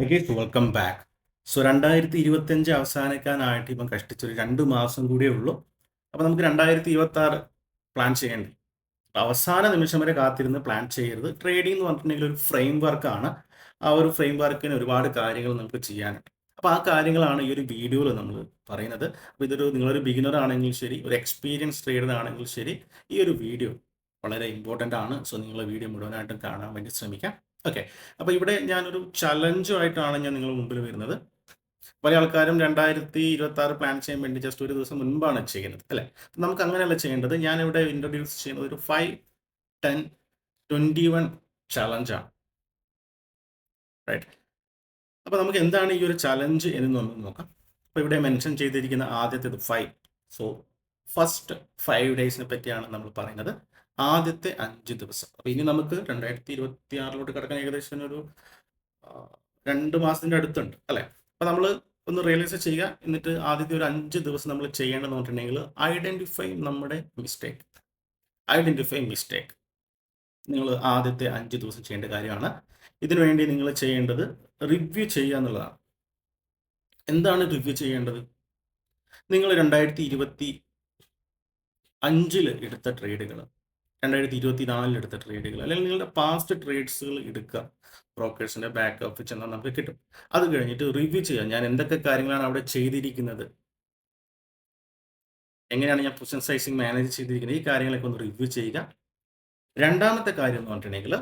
Guys welcome back. 2025 അവസാനിക്കാനായിട്ട് ഇപ്പം കഷ്ടിച്ചൊരു 2 മാസം കൂടിയേ ഉള്ളൂ. അപ്പോൾ നമുക്ക് 2026 പ്ലാൻ ചെയ്യേണ്ടി. അവസാന നിമിഷം വരെ കാത്തിരുന്ന് പ്ലാൻ ചെയ്യരുത്. ട്രേഡിംഗ് എന്ന് പറഞ്ഞിട്ടുണ്ടെങ്കിൽ ഒരു ഫ്രെയിം വർക്കാണ്. ആ ഒരു ഫ്രെയിം വർക്കിന് ഒരുപാട് കാര്യങ്ങൾ നമുക്ക് ചെയ്യാനുണ്ട്. അപ്പോൾ ആ കാര്യങ്ങളാണ് ഈ ഒരു വീഡിയോയിൽ നമ്മൾ പറയുന്നത്. അപ്പോൾ നിങ്ങളൊരു ബിഗിനർ ആണെങ്കിൽ ശരി, ഒരു എക്സ്പീരിയൻസ് ട്രേഡർ ആണെങ്കിൽ ശരി, ഈ ഒരു വീഡിയോ വളരെ ഇമ്പോർട്ടൻ്റ് ആണ്. സോ നിങ്ങൾ വീഡിയോ മുഴുവനായിട്ടും കാണാൻ വേണ്ടി ശ്രമിക്കാം. ഓക്കെ, അപ്പോൾ ഇവിടെ ഞാനൊരു ചലഞ്ചുമായിട്ടാണ് ഞാൻ നിങ്ങളുടെ മുമ്പിൽ വരുന്നത്. പല ആൾക്കാരും 2026 പ്ലാൻ ചെയ്യാൻ വേണ്ടി ജസ്റ്റ് ഒരു ദിവസം മുൻപാണ് ചെയ്യുന്നത്, അല്ലേ? നമുക്ക് അങ്ങനെയല്ല ചെയ്യേണ്ടത്. ഞാനിവിടെ ഇൻട്രൊഡ്യൂസ് ചെയ്യുന്നത് ഒരു 5-10-21 ചലഞ്ചാണ്, റൈറ്റ്? അപ്പോൾ നമുക്ക് എന്താണ് ഈ ഒരു ചലഞ്ച് എന്ന് നമുക്ക് നോക്കാം. അപ്പോൾ ഇവിടെ മെൻഷൻ ചെയ്തിരിക്കുന്ന ആദ്യത്തേത് 5. സോ ഫസ്റ്റ് 5 ഡേയ്സിനെ പറ്റിയാണ് നമ്മൾ പറയുന്നത്. ആദ്യത്തെ 5 ദിവസം. അപ്പോൾ ഇനി നമുക്ക് 2026 കിടക്കാൻ ഏകദേശം ഒരു 2 മാസത്തിൻ്റെ അടുത്തുണ്ട്, അല്ലേ? അപ്പോൾ നമ്മൾ ഒന്ന് റിയലൈസ് ചെയ്യുക. എന്നിട്ട് ആദ്യത്തെ ഒരു 5 ദിവസം നമ്മൾ ചെയ്യേണ്ടതെന്ന് പറഞ്ഞിട്ടുണ്ടെങ്കിൽ ഐഡൻറ്റിഫൈ നമ്മുടെ മിസ്റ്റേക്ക്. നിങ്ങൾ ആദ്യത്തെ 5 ദിവസം ചെയ്യേണ്ട കാര്യമാണ്. ഇതിനുവേണ്ടി നിങ്ങൾ ചെയ്യേണ്ടത് റിവ്യൂ ചെയ്യുക എന്നുള്ളതാണ്. എന്താണ് റിവ്യൂ ചെയ്യേണ്ടത്? നിങ്ങൾ 2025 എടുത്ത ട്രേഡുകൾ, 2024 എടുത്ത ട്രേഡുകൾ, അല്ലെങ്കിൽ നിങ്ങളുടെ പാസ്റ്റ് ട്രേഡ്സുകൾ എടുക്കുക. ബ്രോക്കേഴ്സിൻ്റെ ബാക്കപ്പ് ചെന്നാൽ നമുക്ക് കിട്ടും. അത് കഴിഞ്ഞിട്ട് റിവ്യൂ ചെയ്യുക. ഞാൻ എന്തൊക്കെ കാര്യങ്ങളാണ് അവിടെ ചെയ്തിരിക്കുന്നത്, എങ്ങനെയാണ് ഞാൻ പൊസിഷൻ സൈസിങ് മാനേജ് ചെയ്തിരിക്കുന്നത്, ഈ കാര്യങ്ങളൊക്കെ ഒന്ന് റിവ്യൂ ചെയ്യുക. രണ്ടാമത്തെ കാര്യം എന്ന് പറഞ്ഞിട്ടുണ്ടെങ്കിൽ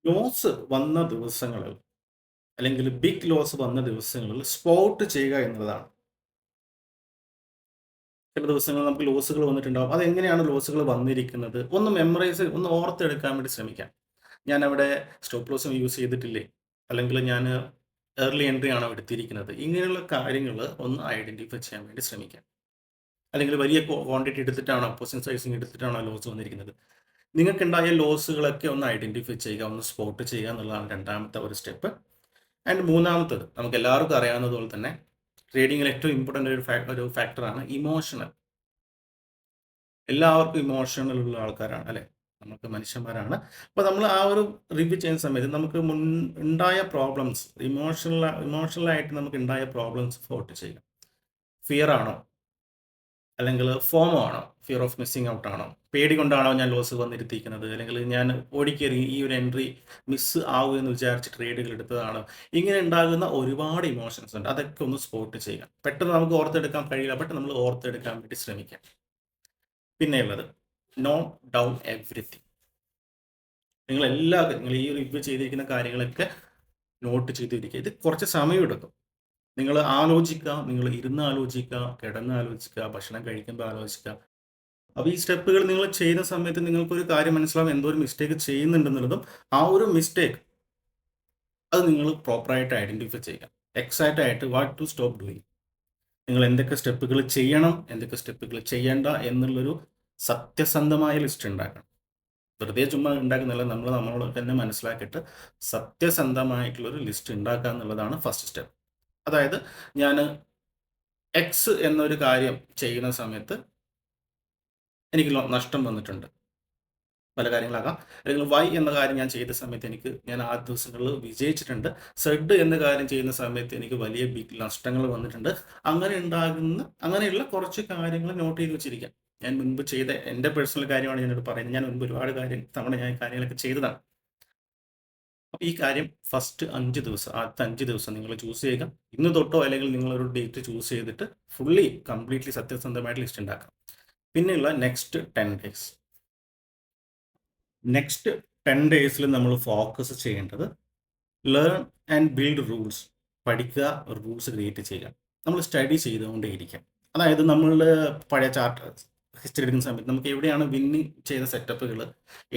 ലോസ് വന്ന ദിവസങ്ങളിൽ, അല്ലെങ്കിൽ ബിഗ് ലോസ് വന്ന ദിവസങ്ങളിൽ സ്പോട്ട് ചെയ്യുക എന്നുള്ളതാണ്. ചില ദിവസങ്ങളിൽ നമുക്ക് ലോസുകൾ വന്നിട്ടുണ്ടാവും. അതെങ്ങനെയാണ് ലോസുകൾ വന്നിരിക്കുന്നത് ഒന്ന് മെമ്മറൈസ്, ഒന്ന് ഓർത്തെടുക്കാൻ വേണ്ടി ശ്രമിക്കാം. ഞാൻ അവിടെ സ്റ്റോപ്പ് ലോസും യൂസ് ചെയ്തിട്ടില്ലേ, അല്ലെങ്കിൽ ഞാൻ ഏർലി എൻട്രി ആണോ എടുത്തിരിക്കുന്നത്, ഇങ്ങനെയുള്ള കാര്യങ്ങൾ ഒന്ന് ഐഡൻറ്റിഫൈ ചെയ്യാൻ വേണ്ടി ശ്രമിക്കാം. അല്ലെങ്കിൽ വലിയ ക്വാണ്ടിറ്റി എടുത്തിട്ടാണോ, പൊസിഷൻ സൈസിങ് എടുത്തിട്ടാണോ ലോസ് വന്നിരിക്കുന്നത്, നിങ്ങൾക്കുണ്ടായ ലോസുകളൊക്കെ ഒന്ന് ഐഡൻറ്റിഫൈ ചെയ്യുക, ഒന്ന് സ്പോട്ട് ചെയ്യുക എന്നുള്ളതാണ് രണ്ടാമത്തെ ഒരു സ്റ്റെപ്പ്. ആൻഡ് മൂന്നാമത്തത് നമുക്ക് എല്ലാവർക്കും അറിയാവുന്നതുപോലെ തന്നെ ട്രേഡിങ്ങിൽ ഏറ്റവും ഇമ്പോർട്ടൻ്റ് ഒരു ഫാക്ടറാണ് ഇമോഷണൽ. എല്ലാവർക്കും ഇമോഷണൽ ഉള്ള ആൾക്കാരാണ്, അല്ലേ? നമുക്ക് മനുഷ്യന്മാരാണ്. അപ്പോൾ നമ്മൾ ആ ഒരു റിവ്യൂ ചെയ്യുന്ന സമയത്ത് നമുക്ക് ഉണ്ടായ പ്രോബ്ലംസ്, ഇമോഷണലായിട്ട് നമുക്ക് ഉണ്ടായ പ്രോബ്ലംസ് സ്പോട്ട് ചെയ്യുക. ഫിയർ ആണോ, അല്ലെങ്കിൽ ഫോമോ ആണോ, ഫിയർ ഓഫ് മിസ്സിങ് ഔട്ട് ആണോ, പേടി കൊണ്ടാണോ ഞാൻ ലോസ് വന്നിരുത്തിയിരിക്കുന്നത്, അല്ലെങ്കിൽ ഞാൻ ഓടിക്കേറി ഈ ഒരു എൻട്രി മിസ് ആവുമെന്ന് വിചാരിച്ച് ട്രേഡുകൾ എടുത്തതാണോ, ഇങ്ങനെ ഉണ്ടാകുന്ന ഒരുപാട് ഇമോഷൻസ് ഉണ്ട്. അതൊക്കെ ഒന്ന് സ്പോട്ട് ചെയ്യുക. പെട്ടെന്ന് നമുക്ക് ഓർത്തെടുക്കാൻ കഴിയില്ല, ബട്ട് നമ്മൾ ഓർത്തെടുക്കാൻ വേണ്ടി ശ്രമിക്കാം. പിന്നെയുള്ളത് നോട്ട് ഡൗൺ എവ്രിതിങ്. നിങ്ങൾ ഈ റിവ്യൂ ചെയ്തിരിക്കുന്ന കാര്യങ്ങളൊക്കെ നോട്ട് ചെയ്തിരിക്കുക. ഇത് കുറച്ച് സമയം എടുക്കും. നിങ്ങൾ ആലോചിക്കുക, നിങ്ങൾ ഇരുന്ന് ആലോചിക്കുക, കിടന്ന് ആലോചിക്കുക, ഭക്ഷണം കഴിക്കുമ്പോൾ ആലോചിക്കുക. അപ്പോൾ ഈ സ്റ്റെപ്പുകൾ നിങ്ങൾ ചെയ്യുന്ന സമയത്ത് നിങ്ങൾക്കൊരു കാര്യം മനസ്സിലാവും, എന്തോ ഒരു മിസ്റ്റേക്ക് ചെയ്യുന്നുണ്ടെന്നുള്ളതും ആ ഒരു മിസ്റ്റേക്ക് അത് നിങ്ങൾ പ്രോപ്പറായിട്ട് ഐഡൻറ്റിഫൈ ചെയ്യുക. എക്സാക്റ്റ് ആയിട്ട് വാട്ട് ടു സ്റ്റോപ്പ് ഡൂയിങ്, നിങ്ങൾ എന്തൊക്കെ സ്റ്റെപ്പുകൾ ചെയ്യണം, എന്തൊക്കെ സ്റ്റെപ്പുകൾ ചെയ്യേണ്ട എന്നുള്ളൊരു സത്യസന്ധമായ ലിസ്റ്റ് ഉണ്ടാക്കണം. വെറുതെ ചുമ്മാ ഉണ്ടാക്കുന്നില്ല, നമ്മളോട് തന്നെ മനസ്സിലാക്കിയിട്ട് സത്യസന്ധമായിട്ടുള്ളൊരു ലിസ്റ്റ് ഉണ്ടാക്കുക എന്നുള്ളതാണ് ഫസ്റ്റ് സ്റ്റെപ്പ്. അതായത് ഞാൻ എക്സ് എന്നൊരു കാര്യം ചെയ്യുന്ന സമയത്ത് എനിക്ക് നഷ്ടം വന്നിട്ടുണ്ട്, പല കാര്യങ്ങളാകാം. അല്ലെങ്കിൽ വൈ എന്ന കാര്യം ഞാൻ ചെയ്ത സമയത്ത് ഞാൻ ആ ദിവസങ്ങളിൽ വിജയിച്ചിട്ടുണ്ട്. സെഡ് എന്ന കാര്യം ചെയ്യുന്ന സമയത്ത് എനിക്ക് വലിയ ബിഗ് നഷ്ടങ്ങൾ വന്നിട്ടുണ്ട്. അങ്ങനെയുള്ള കുറച്ച് കാര്യങ്ങൾ നോട്ട് ചെയ്ത് വെച്ചിരിക്കാം. ഞാൻ മുൻപ് ചെയ്ത എൻ്റെ പേഴ്സണൽ കാര്യമാണ് ഞാനോട് പറയുന്നത്. ഞാൻ മുൻപ് ഒരുപാട് തവണ ഞാൻ കാര്യങ്ങളൊക്കെ ചെയ്തതാണ്. അപ്പോൾ ഈ കാര്യം ഫസ്റ്റ് 5 ദിവസം, ആദ്യത്തെ 5 ദിവസം നിങ്ങൾ ചൂസ് ചെയ്യുക. ഇന്ന് തൊട്ടോ അല്ലെങ്കിൽ നിങ്ങളൊരു ഡേറ്റ് ചൂസ് ചെയ്തിട്ട് കംപ്ലീറ്റ്ലി സത്യസന്ധമായിട്ട് ലിസ്റ്റ് ഉണ്ടാക്കാം. പിന്നെയുള്ള നെക്സ്റ്റ് 10 ഡേയ്സിൽ നമ്മൾ ഫോക്കസ് ചെയ്യേണ്ടത് ലേൺ ആൻഡ് ബിൽഡ് റൂൾസ്. പഠിക്കുക, റൂൾസ് ക്രിയേറ്റ് ചെയ്യുക. നമ്മൾ സ്റ്റഡി ചെയ്തുകൊണ്ടേയിരിക്കാം. അതായത് നമ്മൾ പഴയ ചാർട്ട് ഹിസ്റ്ററി എടുക്കുന്ന സമയത്ത് നമുക്ക് എവിടെയാണ് വിന്നിങ് ചെയ്ത സെറ്റപ്പുകൾ,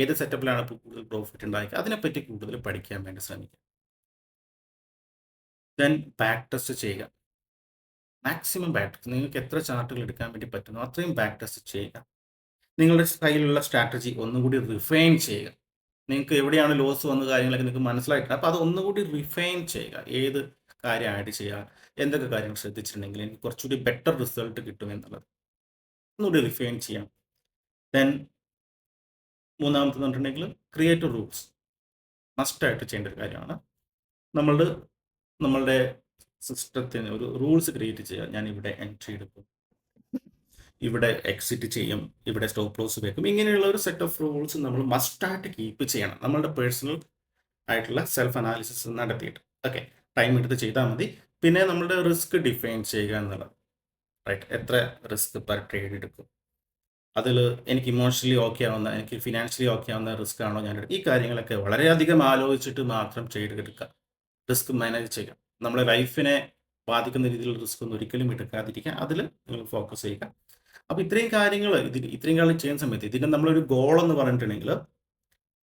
ഏത് സെറ്റപ്പിലാണ് കൂടുതൽ പ്രോഫിറ്റ് ഉണ്ടാക്കുക, അതിനെപ്പറ്റി കൂടുതൽ പഠിക്കാൻ വേണ്ടി ശ്രമിക്കുക. ദെൻ ബാക്ക് ടെസ്റ്റ് ചെയ്യുക. മാക്സിമം ബാക്ക് ടെസ്റ്റ്, നിങ്ങൾക്ക് എത്ര ചാർട്ടുകൾ എടുക്കാൻ വേണ്ടി പറ്റുന്നോ അത്രയും ബാക്ക് ടെസ്റ്റ് ചെയ്യുക. നിങ്ങളുടെ കയ്യിലുള്ള സ്ട്രാറ്റജി ഒന്നുകൂടി റിഫൈൻ ചെയ്യുക. നിങ്ങൾക്ക് എവിടെയാണ് ലോസ് വന്ന കാര്യങ്ങളൊക്കെ നിങ്ങൾക്ക് മനസ്സിലായിട്ടുണ്ട്. അപ്പോൾ അത് ഒന്നുകൂടി റിഫൈൻ ചെയ്യുക. ഏത് കാര്യം ആഡ് ചെയ്യുക, എന്തൊക്കെ കാര്യങ്ങൾ ശ്രദ്ധിച്ചിട്ടുണ്ടെങ്കിൽ എനിക്ക് കുറച്ചുകൂടി ബെറ്റർ റിസൾട്ട് കിട്ടുമെന്നുള്ളത് ഒന്നുകൂടി റിഫൈൻ ചെയ്യാം. ദെൻ മൂന്നാമത്തെന്ന് പറഞ്ഞിട്ടുണ്ടെങ്കിൽ ക്രിയേറ്റ് റൂൾസ്. മസ്റ്റായിട്ട് ചെയ്യേണ്ട ഒരു കാര്യമാണ്. നമ്മളുടെ സിസ്റ്റത്തിന് ഒരു റൂൾസ് ക്രിയേറ്റ് ചെയ്യുക. ഞാൻ ഇവിടെ എൻട്രി എടുക്കും, ഇവിടെ എക്സിറ്റ് ചെയ്യും, ഇവിടെ സ്റ്റോപ്പ് ലോസ് വെക്കും. ഇങ്ങനെയുള്ള ഒരു സെറ്റ് ഓഫ് റൂൾസ് നമ്മൾ മസ്റ്റായിട്ട് കീപ്പ് ചെയ്യണം, നമ്മളുടെ പേഴ്സണൽ ആയിട്ടുള്ള സെൽഫ് അനാലിസിസ് നടത്തിയിട്ട്. ഓക്കെ, ടൈം എടുത്ത് ചെയ്താൽ മതി. പിന്നെ നമ്മളുടെ റിസ്ക് ഡിഫൈൻ ചെയ്യുക എന്നുള്ളത്, റൈറ്റ്? എത്ര റിസ്ക് പെർ ട്രേഡ് എടുക്കും, അതിൽ എനിക്ക് ഇമോഷണലി ഓക്കെ ആവുന്ന, എനിക്ക് ഫിനാൻഷ്യലി ഓക്കെ ആവുന്ന റിസ്ക് ആണോ ഞാൻ ഈ കാര്യങ്ങളൊക്കെ വളരെയധികം ആലോചിച്ചിട്ട് മാത്രം ട്രേഡ് എടുക്കുക. റിസ്ക് മാനേജ് ചെയ്യുക, നമ്മുടെ ലൈഫിനെ ബാധിക്കുന്ന രീതിയിലുള്ള റിസ്ക് ഒന്നും ഒരിക്കലും എടുക്കാതിരിക്കുക, അതിൽ നിങ്ങൾ ഫോക്കസ് ചെയ്യുക. അപ്പോൾ ഇത്രയും കാര്യങ്ങൾ ഇത്രയും കാലം ചെയ്യുന്ന സമയത്ത് ഇതിന് നമ്മളൊരു ഗോൾ എന്ന് പറഞ്ഞിട്ടുണ്ടെങ്കിൽ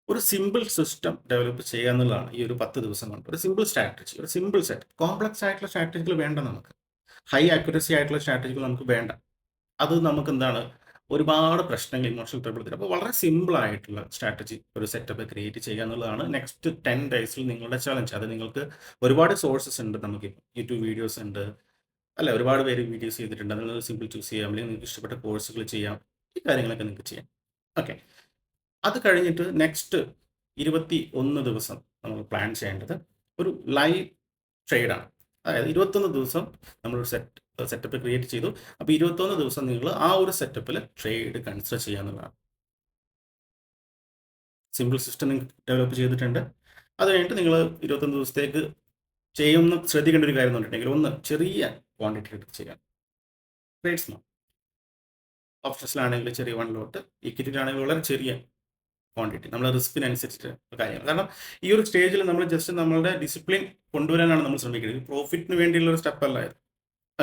ഒരു സിമ്പിൾ സിസ്റ്റം ഡെവലപ്പ് ചെയ്യുക എന്നുള്ളതാണ്. ഈ ഒരു 10 ദിവസം കൊണ്ട് ഒരു സിമ്പിൾ സ്ട്രാറ്റജി, ഒരു സിമ്പിൾ സെറ്റ്. കോംപ്ലക്സ് ആയിട്ടുള്ള സ്ട്രാറ്റജികൾ വേണ്ട, നമുക്ക് ഹൈ ആക്യുറസി ആയിട്ടുള്ള സ്ട്രാറ്റജികൾ നമുക്ക് വേണ്ട. അത് നമുക്ക് എന്താണ്, ഒരുപാട് പ്രശ്നങ്ങൾ, ഇമോഷണൽ ട്രബിൾ തരും. അപ്പോൾ വളരെ സിമ്പിൾ ആയിട്ടുള്ള സ്ട്രാറ്റജി, ഒരു സെറ്റപ്പ് ക്രിയേറ്റ് ചെയ്യുക എന്നുള്ളതാണ് നെക്സ്റ്റ് 10 ഡേയ്സിൽ നിങ്ങളുടെ ചലഞ്ച്. അത് നിങ്ങൾക്ക് ഒരുപാട് സോഴ്സസ് ഉണ്ട്, നമുക്ക് യൂട്യൂബ് വീഡിയോസ് ഉണ്ട്, അല്ല ഒരുപാട് പേര് വീഡിയോസ് ചെയ്തിട്ടുണ്ട്. അതിൽ സിമ്പിൾ ചൂസ് ചെയ്യാം, അല്ലെങ്കിൽ നിങ്ങൾക്ക് ഇഷ്ടപ്പെട്ട കോഴ്സുകൾ ചെയ്യാം, ഈ കാര്യങ്ങളൊക്കെ നിങ്ങൾക്ക് ചെയ്യാം. ഓക്കെ, അത് കഴിഞ്ഞിട്ട് നെക്സ്റ്റ് 21 ദിവസം നമ്മൾ പ്ലാൻ ചെയ്യേണ്ടത് ഒരു ലൈവ് ട്രേഡാണ്. അതായത് 21 ദിവസം നമ്മളൊരു സെറ്റപ്പ് ക്രിയേറ്റ് ചെയ്തു. അപ്പോൾ 21 ദിവസം നിങ്ങൾ ആ ഒരു സെറ്റപ്പിൽ ട്രേഡ് കൺസിഡർ ചെയ്യുക എന്നുള്ളതാണ്. സിമ്പിൾ സിസ്റ്റം നിങ്ങൾ ഡെവലപ്പ് ചെയ്തിട്ടുണ്ട്. അത് കഴിഞ്ഞിട്ട് നിങ്ങൾ 21 ദിവസത്തേക്ക് ചെയ്യുന്ന ശ്രദ്ധിക്കേണ്ട ഒരു കാര്യം എന്ന് പറഞ്ഞിട്ടുണ്ടെങ്കിൽ, ഒന്ന് ചെറിയ ക്വാണ്ടിറ്റി എടുത്ത് ചെയ്യാം. Trade small. ഓപ്ഷൻസിലാണെങ്കിൽ ചെറിയ 1 ലോട്ട്, ഇക്വിറ്റിയിലാണെങ്കിൽ വളരെ ചെറിയ ക്വാണ്ടിറ്റി, നമ്മൾ റിസ്കിനനുസരിച്ചിട്ട് കാര്യങ്ങൾ. കാരണം ഈ ഒരു സ്റ്റേജിൽ നമ്മൾ ജസ്റ്റ് നമ്മളുടെ ഡിസിപ്ലിൻ കൊണ്ടുവരാനാണ് നമ്മൾ ശ്രമിക്കുന്നത്, പ്രോഫിറ്റിന് വേണ്ടിയുള്ള ഒരു സ്റ്റെപ്പ് അല്ലായിരുന്നു.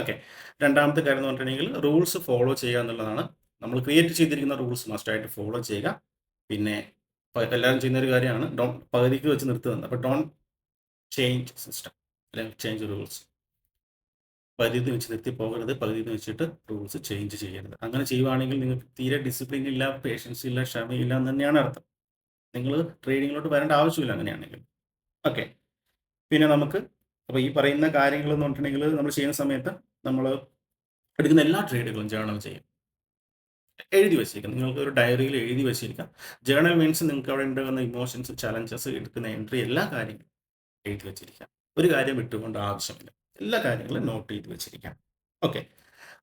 ഓക്കെ, രണ്ടാമത്തെ കാര്യം എന്ന് പറഞ്ഞിട്ടുണ്ടെങ്കിൽ റൂൾസ് ഫോളോ ചെയ്യുക എന്നുള്ളതാണ്. നമ്മൾ ക്രിയേറ്റ് ചെയ്തിരിക്കുന്ന റൂൾസ് മസ്റ്റായിട്ട് ഫോളോ ചെയ്യുക. പിന്നെ എല്ലാവരും ചെയ്യുന്ന ഒരു കാര്യമാണ് പകുതിക്ക് വെച്ച് നിർത്തുന്നത്. അപ്പോൾ ഡോണ്ട് ചേഞ്ച് സിസ്റ്റം, അല്ലെങ്കിൽ ചേഞ്ച് റൂൾസ്. പകുതി വെച്ച് നിർത്തി പോകരുത്, പകുതി വെച്ചിട്ട് റൂൾസ് ചേഞ്ച് ചെയ്യരുത്. അങ്ങനെ ചെയ്യുവാണെങ്കിൽ നിങ്ങൾക്ക് തീരെ ഡിസിപ്ലിൻ ഇല്ല, പേഷ്യൻസ് ഇല്ല, ക്ഷമയില്ല എന്ന് തന്നെയാണ് അർത്ഥം. നിങ്ങൾ ട്രേഡിങ്ങിലോട്ട് വരേണ്ട ആവശ്യമില്ല അങ്ങനെയാണെങ്കിൽ. ഓക്കെ, പിന്നെ നമുക്ക് അപ്പോൾ ഈ പറയുന്ന കാര്യങ്ങൾ എന്ന് പറഞ്ഞിട്ടുണ്ടെങ്കിൽ നമ്മൾ ചെയ്യുന്ന സമയത്ത് നമ്മൾ എടുക്കുന്ന എല്ലാ ട്രേഡുകളും ജേർണൽ ചെയ്യും, എഴുതി വെച്ചിരിക്കാം. നിങ്ങൾക്ക് ഒരു ഡയറിയിൽ എഴുതി വെച്ചിരിക്കാം. ജേർണൽ മീൻസ് നിങ്ങൾക്ക് അവിടെ ഉണ്ടാകുന്ന ഇമോഷൻസ്, ചലഞ്ചസ്, എടുക്കുന്ന എൻട്രി, എല്ലാ കാര്യങ്ങളും എഴുതി വെച്ചിരിക്കാം. ഒരു കാര്യം വിട്ടുകൊണ്ട് ആവശ്യമില്ല, എല്ലാ കാര്യങ്ങളും നോട്ട് ചെയ്ത് വെച്ചിരിക്കാം. ഓക്കെ,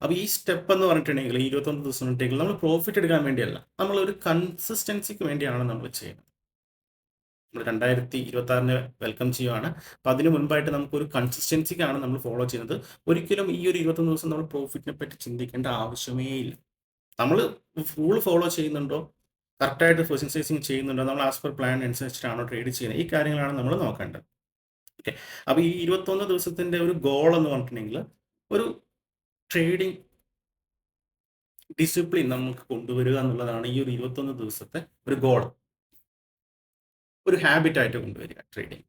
അപ്പോൾ ഈ സ്റ്റെപ്പ് എന്ന് പറഞ്ഞിട്ടുണ്ടെങ്കിൽ 21 ദിവസം ഉണ്ടെങ്കിൽ നമ്മൾ പ്രോഫിറ്റ് എടുക്കാൻ വേണ്ടിയല്ല, നമ്മളൊരു കൺസിസ്റ്റൻസിക്ക് വേണ്ടിയാണ് നമ്മൾ ചെയ്യുന്നത്. നമ്മൾ 2026 വെൽക്കം ചെയ്യുവാണ്. അപ്പോൾ അതിന് മുൻപായിട്ട് നമുക്കൊരു കൺസിസ്റ്റൻസിക്കാണ് നമ്മൾ ഫോളോ ചെയ്യുന്നത്. ഒരിക്കലും ഈ ഒരു 21 ദിവസം നമ്മൾ പ്രോഫിറ്റിനെ പറ്റി ചിന്തിക്കേണ്ട ആവശ്യമേ ഇല്ല. നമ്മൾ റൂൾ ഫോളോ ചെയ്യുന്നുണ്ടോ, കറക്റ്റായിട്ട് പെർസിസ്റ്റൻസിങ് ചെയ്യുന്നുണ്ടോ, നമ്മൾ ആസ് പെർ പ്ലാൻ അനുസരിച്ചിട്ടാണോ ട്രേഡ് ചെയ്യുന്നത്, ഈ കാര്യങ്ങളാണ് നമ്മൾ നോക്കേണ്ടത്. ഓക്കെ, അപ്പോൾ ഈ 21 ദിവസത്തിൻ്റെ ഒരു ഗോൾ എന്ന് പറഞ്ഞിട്ടുണ്ടെങ്കിൽ ഒരു ട്രേഡിംഗ് ഡിസിപ്ലിൻ നമുക്ക് കൊണ്ടുവരിക എന്നുള്ളതാണ്. ഈ ഒരു 21 ദിവസത്തെ ഒരു ഗോൾ, ഒരു ഹാബിറ്റായിട്ട് കൊണ്ടുവരിക ട്രേഡിംഗ്.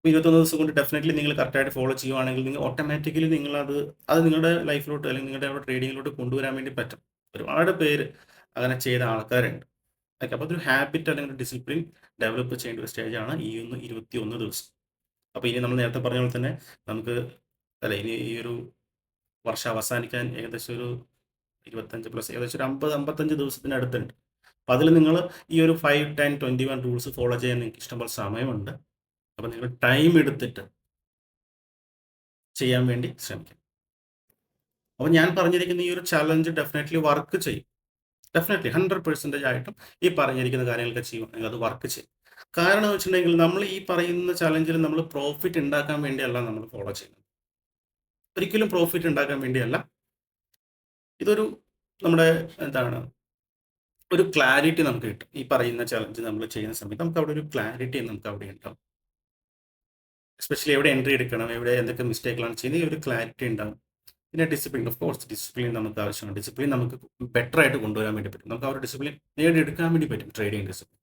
21 ദിവസം കൊണ്ട് ഡെഫിനറ്റ്ലി നിങ്ങൾ കറക്റ്റായിട്ട് ഫോളോ ചെയ്യുവാണെങ്കിൽ നിങ്ങൾ ഓട്ടോമാറ്റിക്കലി നിങ്ങളത് നിങ്ങളുടെ ലൈഫിലോട്ട്, അല്ലെങ്കിൽ നിങ്ങളുടെ ട്രേഡിങ്ങിലോട്ട് കൊണ്ടുവരാൻ വേണ്ടി പറ്റും. ഒരുപാട് പേര് അങ്ങനെ ചെയ്ത ആൾക്കാരുണ്ട്. ഓക്കെ, അപ്പോൾ അതൊരു ഹാബിറ്റ് അല്ലെങ്കിൽ ഡിസിപ്ലിൻ ഡെവലപ്പ് ചെയ്യേണ്ട ഒരു സ്റ്റേജാണ് ഈ 21 ദിവസം. അപ്പോൾ ഇനി നമ്മൾ നേരത്തെ പറഞ്ഞ പോലെ തന്നെ നമുക്ക് ഇനി ഈ ഒരു വർഷം അവസാനിക്കാൻ ഏകദേശം ഒരു 25+ ഏകദേശം ഒരു 50-55 ദിവസത്തിനടുത്തുണ്ട്. അപ്പോൾ അതിൽ നിങ്ങൾ ഈ ഒരു 5, 10, 21 റൂൾസ് ഫോളോ ചെയ്യാൻ നിങ്ങൾക്ക് ഇഷ്ടംപോലെ സമയമുണ്ട്. അപ്പോൾ നിങ്ങൾ ടൈം എടുത്തിട്ട് ചെയ്യാൻ വേണ്ടി ശ്രമിക്കും. അപ്പോൾ ഞാൻ പറഞ്ഞിരിക്കുന്ന ഈ ഒരു ചലഞ്ച് ഡെഫിനറ്റ്ലി വർക്ക് ചെയ്യും. ഡെഫിനറ്റ്ലി 100% ആയിട്ടും ഈ പറഞ്ഞിരിക്കുന്ന കാര്യങ്ങളൊക്കെ ചെയ്യുവാണെങ്കിൽ അത് വർക്ക് ചെയ്യും. കാരണം എന്ന് വെച്ചിട്ടുണ്ടെങ്കിൽ നമ്മൾ ഈ പറയുന്ന ചലഞ്ചിൽ നമ്മൾ പ്രോഫിറ്റ് ഉണ്ടാക്കാൻ വേണ്ടിയല്ല നമ്മൾ ഫോളോ ചെയ്യുന്നത്. ഒരിക്കലും പ്രോഫിറ്റ് ഉണ്ടാക്കാൻ വേണ്ടിയല്ല. ഇതൊരു നമ്മുടെ എന്താണ്, ഒരു ക്ലാരിറ്റി നമുക്ക് കിട്ടും. ഈ പറയുന്ന ചലഞ്ച് നമ്മൾ ചെയ്യുന്ന സമയത്ത് നമുക്ക് അവിടെ ഒരു ക്ലാരിറ്റി നമുക്ക് അവിടെ ഉണ്ടാവും. എസ്പെഷ്യലി എവിടെ എൻട്രി എടുക്കണം, എവിടെ എന്തൊക്കെ മിസ്റ്റേക്കുകളാണ് ചെയ്യുന്നത്, ഈ ഒരു ക്ലാരിറ്റി ഉണ്ടാവും. പിന്നെ ഡിസിപ്ലിൻ, ഓഫ് കോഴ്സ് ഡിസിപ്ലിൻ നമുക്ക് ആവശ്യമാണ്. ഡിസിപ്ലിൻ നമുക്ക് ബെറ്റർ ആയിട്ട് കൊണ്ടുവരാൻ വേണ്ടി പറ്റും. നമുക്ക് ആ ഒരു ഡിസിപ്ലിൻ നേടിയെടുക്കാൻ വേണ്ടി പറ്റും. ട്രേഡിംഗ് ഡിസിപ്ലിൻ,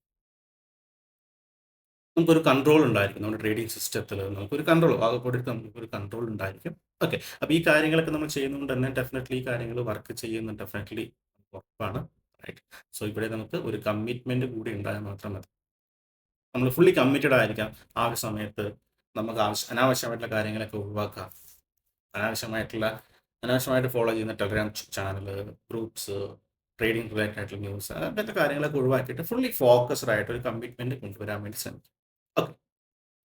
നമുക്കൊരു കൺട്രോൾ ഉണ്ടായിരിക്കും. നമ്മുടെ ട്രേഡിംഗ് സിസ്റ്റത്തിൽ നമുക്കൊരു കൺട്രോൾ, ആകെപ്പോയിട്ട് നമുക്കൊരു കൺട്രോൾ ഉണ്ടായിരിക്കും. ഓക്കെ, അപ്പോൾ ഈ കാര്യങ്ങളൊക്കെ നമ്മൾ ചെയ്യുന്നതുകൊണ്ട് തന്നെ ഡെഫിനറ്റ്ലി ഈ കാര്യങ്ങൾ വർക്ക് ചെയ്യുന്ന ഡെഫിനറ്റ്ലി ഉറപ്പാണ്. റൈറ്റ്, സോ ഇവിടെ നമുക്ക് ഒരു കമ്മിറ്റ്മെൻറ്റ് കൂടി ഉണ്ടായാൽ മാത്രം മതി. നമ്മൾ ഫുള്ളി കമ്മിറ്റഡ് ആയിരിക്കാം. ആ ഒരു സമയത്ത് നമുക്ക് അനാവശ്യമായിട്ടുള്ള കാര്യങ്ങളൊക്കെ ഒഴിവാക്കാം. അനാവശ്യമായിട്ട് ഫോളോ ചെയ്യുന്ന Telegram channel, groups, trading related ആയിട്ടുള്ള ന്യൂസ്, അങ്ങനത്തെ കാര്യങ്ങളൊക്കെ ഒഴിവാക്കിയിട്ട് ഫുള്ളി ഫോക്കസ്ഡ് ആയിട്ട് ഒരു കമ്മിറ്റ്മെൻറ്റ് കൊണ്ടുവരാൻ വേണ്ടി ശ്രമിക്കും. ഓക്കെ,